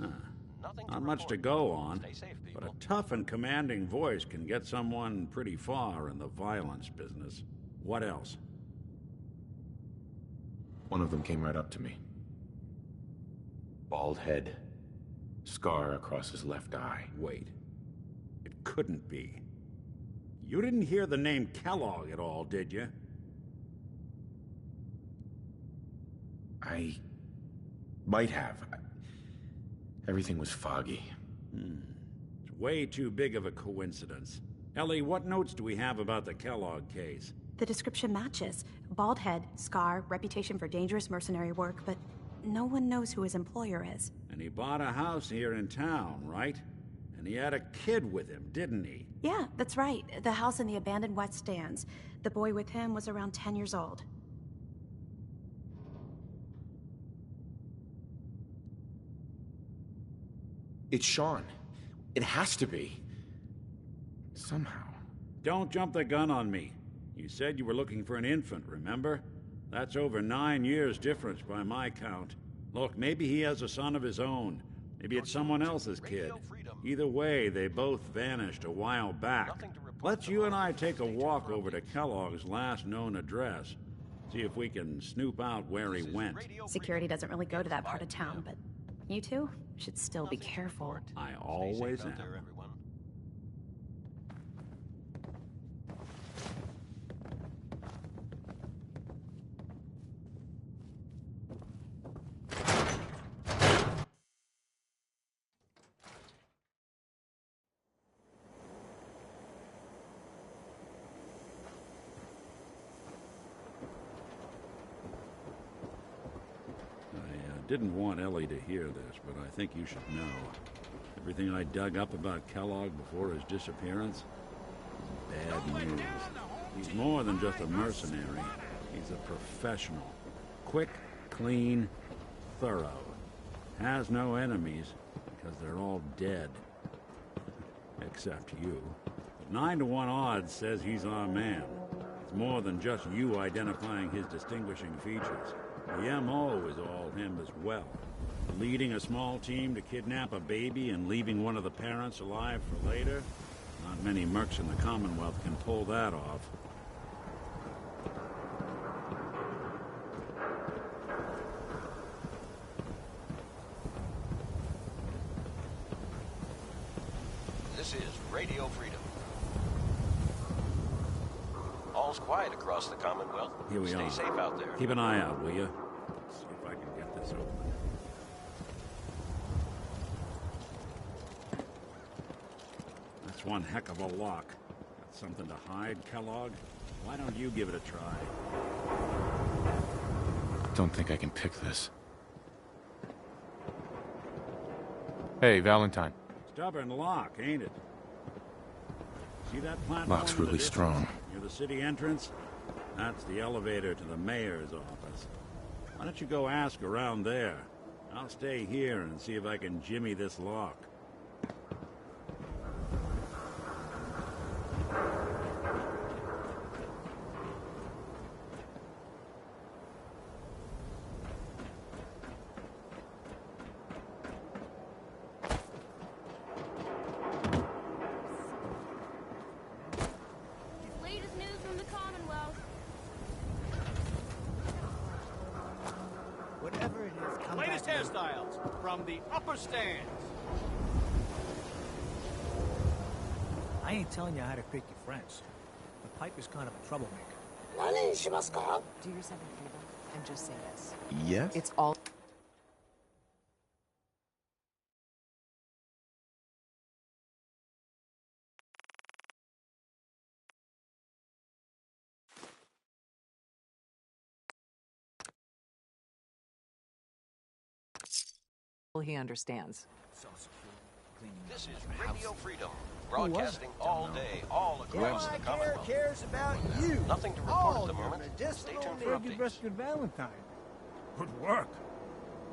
Not much to go on, but a tough and commanding voice can get someone pretty far in the violence business. What else? One of them came right up to me. Bald head. Scar across his left eye. Wait. It couldn't be. You didn't hear the name Kellogg at all, did you? I might have. Everything was foggy. It's way too big of a coincidence. Ellie, what notes do we have about the Kellogg case? The description matches. Bald head, scar, reputation for dangerous mercenary work, but no one knows who his employer is. And he bought a house here in town, right? And he had a kid with him, didn't he? Yeah, that's right. The house in the abandoned West Stands. The boy with him was around 10 years old. It's Sean. It has to be. Somehow. Don't jump the gun on me. You said you were looking for an infant, remember? That's over 9 years difference by my count. Look, maybe he has a son of his own. Maybe it's someone else's kid. Either way, they both vanished a while back. Let's you and I take a walk over to Kellogg's last known address. See if we can snoop out where he went. Security doesn't really go to that part of town, but you two should still be careful. I always am. Didn't want Ellie to hear this, but I think you should know. Everything I dug up about Kellogg before his disappearance is bad news. He's more than just a mercenary. He's a professional. Quick, clean, thorough. Has no enemies, because they're all dead. Except you. But 9 to 1 odds says he's our man. It's more than just you identifying his distinguishing features. The MO is all him as well. Leading a small team to kidnap a baby and leaving one of the parents alive for later? Not many mercs in the Commonwealth can pull that off. This is Radio Freedom. All's quiet across the Commonwealth. Here we are. Stay safe out there. Keep an eye out, will you? See if I can get this open. That's one heck of a lock. Got something to hide, Kellogg? Why don't you give it a try? Don't think I can pick this. Hey, Valentine. Stubborn lock, ain't it? See that platform? Lock's in the really distance, strong. near the city entrance? That's the elevator to the mayor's office. Why don't you go ask around there? I'll stay here and see if I can jimmy this lock. Latest news from the Commonwealth. Whatever it is, come Latest back. hairstyles from the upper stands. I ain't telling you how to pick your friends. But Pipe is kind of a troublemaker. Do yourself a favor and just say this. Yes? It's all... he understands. This is Radio Freedom, broadcasting all day, all across the Commonwealth. Cares about you. Nothing to report at the moment. Stay tuned for updates. Breasted Valentine. Good work.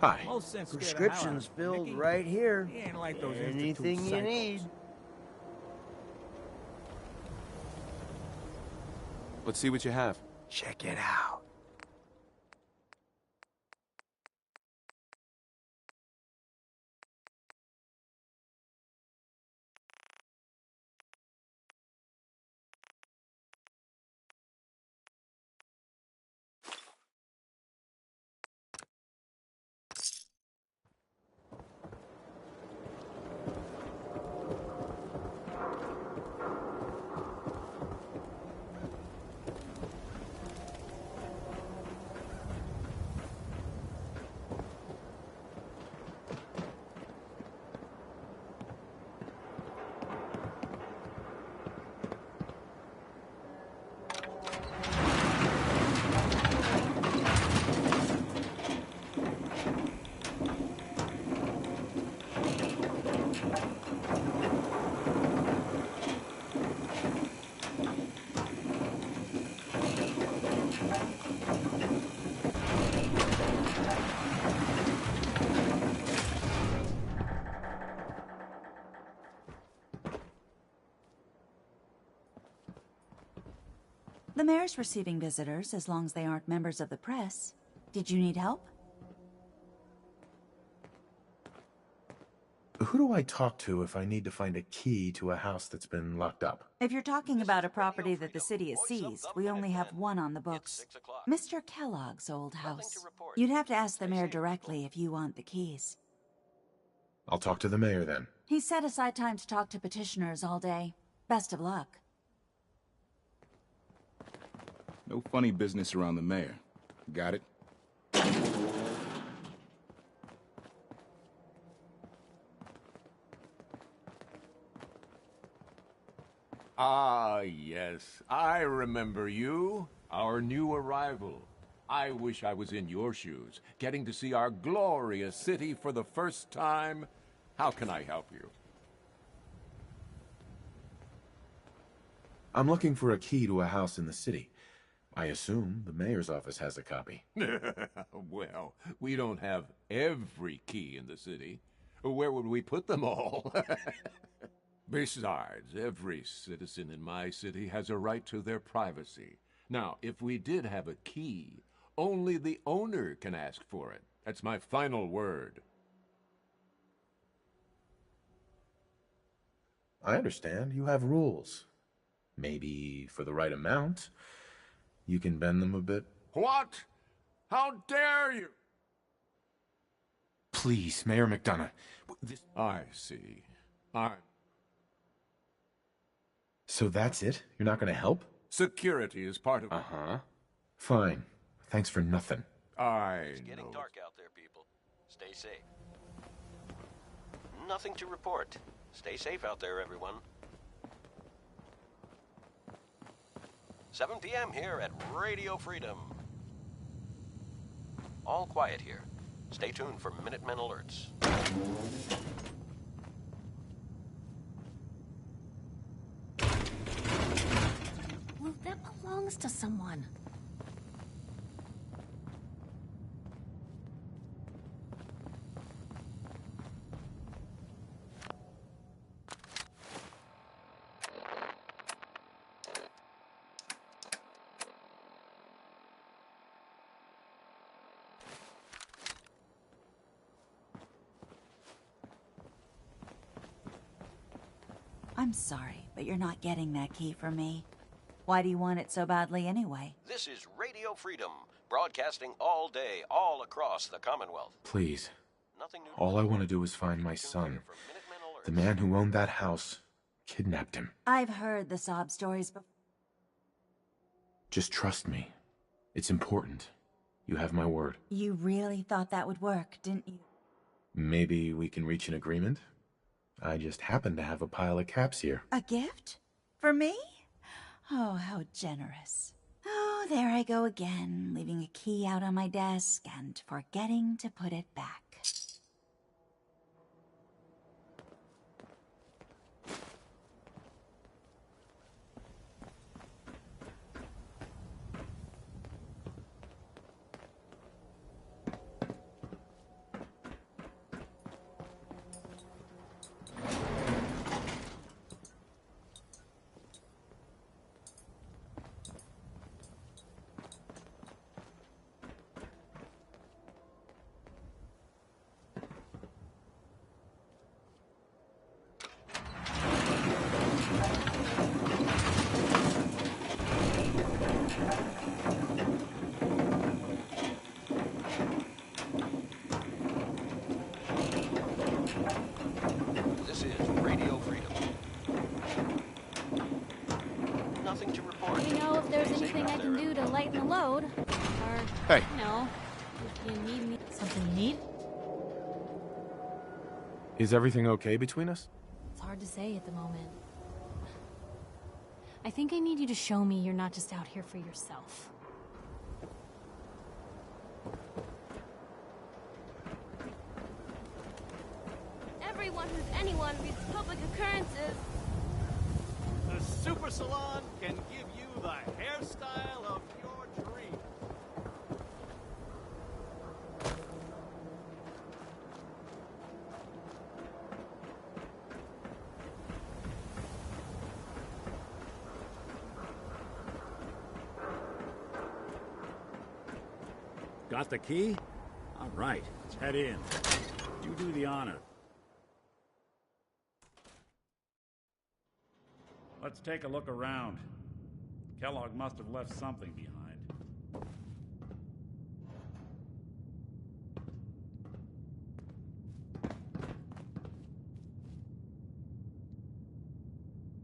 Hi. Most sense Prescriptions filled right here. He ain't like those Anything you Institute need. Let's see what you have. Check it out. The mayor's receiving visitors as long as they aren't members of the press. Did you need help? Who do I talk to if I need to find a key to a house that's been locked up? If you're talking about a property that the city has seized, we only have one on the books. Mr. Kellogg's old house. You'd have to ask the mayor directly if you want the keys. I'll talk to the mayor then. He set aside time to talk to petitioners all day. Best of luck. No funny business around the mayor. Got it? Ah, yes. I remember you. Our new arrival. I wish I was in your shoes, getting to see our glorious city for the first time. How can I help you? I'm looking for a key to a house in the city. I assume the mayor's office has a copy. Well, we don't have every key in the city. Where would we put them all? Besides, every citizen in my city has a right to their privacy. Now, if we did have a key, only the owner can ask for it. That's my final word. I understand. You have rules. Maybe for the right amount, you can bend them a bit. What? How dare you? Please, Mayor McDonough. I see. So that's it? You're not going to help? Security is part of... Uh-huh. Fine. Thanks for nothing. It's getting dark out there, people. Stay safe. Nothing to report. Stay safe out there, everyone. 7 p.m. here at Radio Freedom. All quiet here. Stay tuned for Minutemen alerts. Well, that belongs to someone. I'm sorry, but you're not getting that key from me. Why do you want it so badly anyway? This is Radio Freedom, broadcasting all day, all across the Commonwealth. Please. Nothing new. All I want to do is find my son. The man who owned that house kidnapped him. I've heard the sob stories before. Just trust me. It's important. You have my word. You really thought that would work, didn't you? Maybe we can reach an agreement? I just happen to have a pile of caps here. A gift? For me? Oh, how generous. Oh, there I go again, leaving a key out on my desk and forgetting to put it back. This is Radio Freedom. Nothing to report. You know, if there's anything I can do to lighten the load, or, Hey. you know, if you need me... Something you need? Is everything okay between us? It's hard to say at the moment. I think I need you to show me you're not just out here for yourself. Everyone who's anyone reads public occurrences. The Super Salon can give you the hairstyle of your dreams. Got the key? All right, let's head in. You do the honor. Let's take a look around. Kellogg must have left something behind.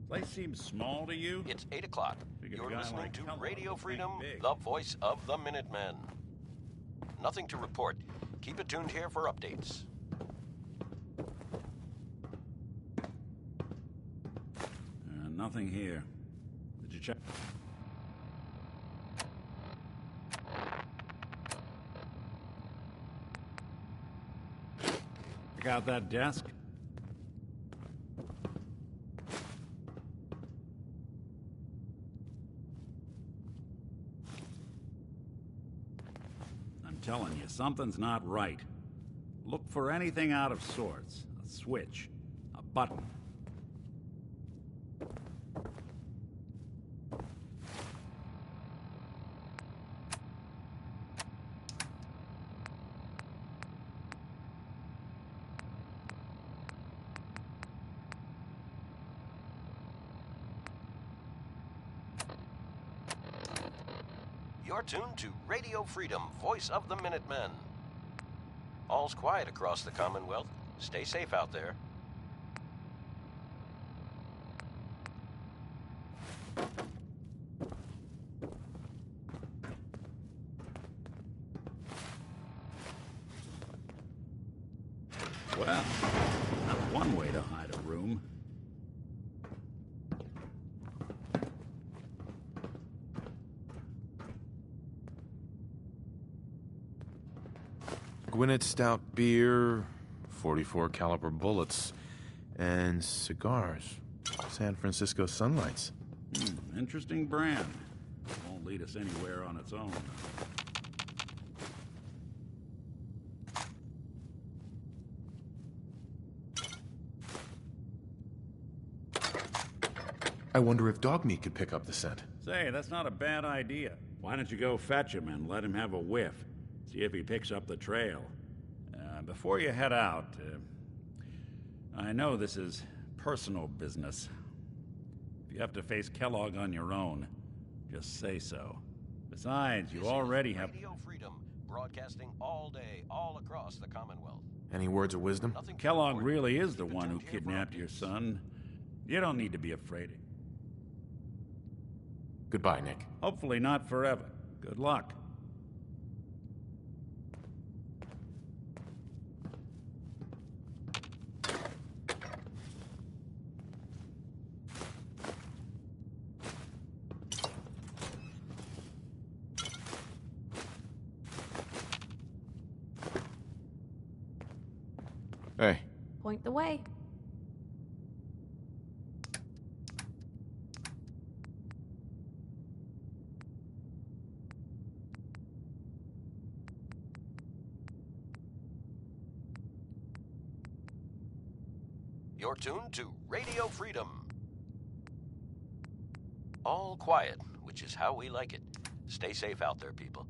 Place seems small to you? It's 8 o'clock. Figured a You're guy listening like to Kellogg Radio would think Freedom, big. the voice of the Minutemen. Nothing to report. Keep it tuned here for updates. Nothing here. Did you check? check out that desk? I'm telling you, something's not right. Look for anything out of sorts. A switch, a button. You're tuned to Radio Freedom, voice of the Minutemen. All's quiet across the Commonwealth. Stay safe out there. Well, that's one way to hide a room. Gwinnett Stout beer, 44 caliber bullets, and cigars. San Francisco Sunlights. Interesting brand. Won't lead us anywhere on its own. I wonder if dog meat could pick up the scent. Say, that's not a bad idea. Why don't you go fetch him and let him have a whiff? See if he picks up the trail. Before you head out, I know this is personal business. If you have to face Kellogg on your own, just say so. Besides, you already have... Radio Freedom, broadcasting all day, all across the Commonwealth. Any words of wisdom? Kellogg really is the one who kidnapped your son. You don't need to be afraid. Goodbye, Nick. Hopefully not forever. Good luck. Hey. Point the way. You're tuned to Radio Freedom. All quiet, which is how we like it. Stay safe out there, people.